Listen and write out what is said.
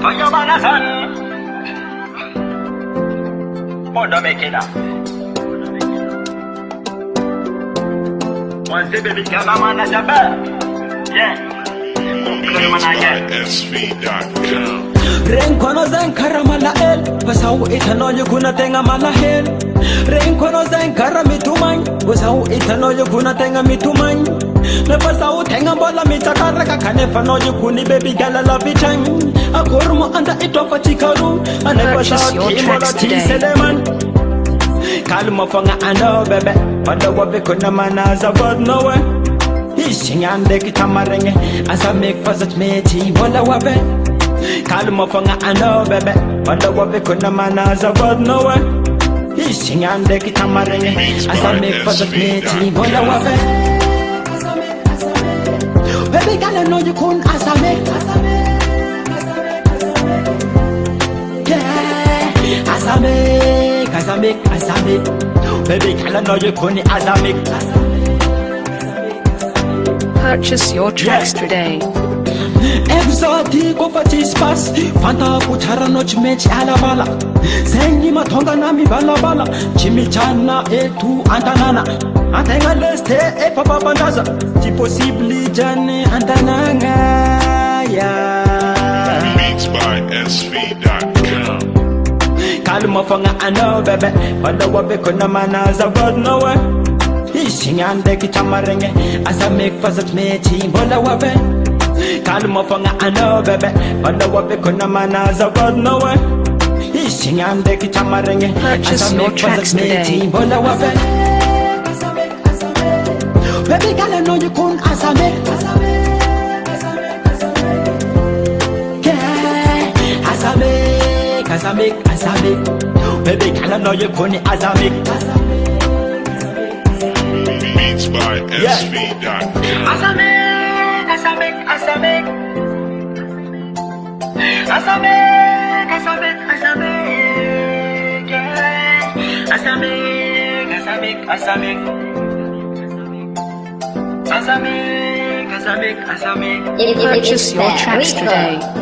Toyobanazan. Mondo make it up. Once the baby girl, I'm on a yeah. SV.com. Renkono zen karamala el Pasau itano yukuna tenga mala hel Renkono zen karamitumany Pasau itano yukuna tenga mitumany Le pasau tenga bola mitakara Kakanefa no yukuni baby gala love it time Akurmo anda itofa chikaru Ane pasau kimola tiseleman Kalmo fanga ando bebe Pada wabe kuna manaza but no way Hishing ande kitamarenge Asa make fasat meti wala wabe Kalmo fanga ando bebe Pada wabe kuna manaza but no way Hishing ande kitamarenge Asa make fasat meti wala wabe Baby girl know you kun asa make Yeah Asa make Baby girl know you kun asa make Purchase your tracks today. Exotic of a tispas, Fanta Puchara noch mech alabala. Sengi matonga nami balabala, Chimichana etu antanana. Antenga leste e papa bandaza, Ti possibly jane antananga ya. Beats by SV.com. Kalma fanga ano bebe, Pada wabe kuna manaza but no way. Hishing ande kitamarenge Asa make fasat meti bola wabe Kalmo fanga ano bebe Pada wabe kuna manaza but no way Hishing ande kitamarenge Asa make fasat meti bola wabe Baby girl know you kun asa make Yeah Asa make Baby girl know you kun asa make Beats by SV.com. Asamek, Purchase your tracks today.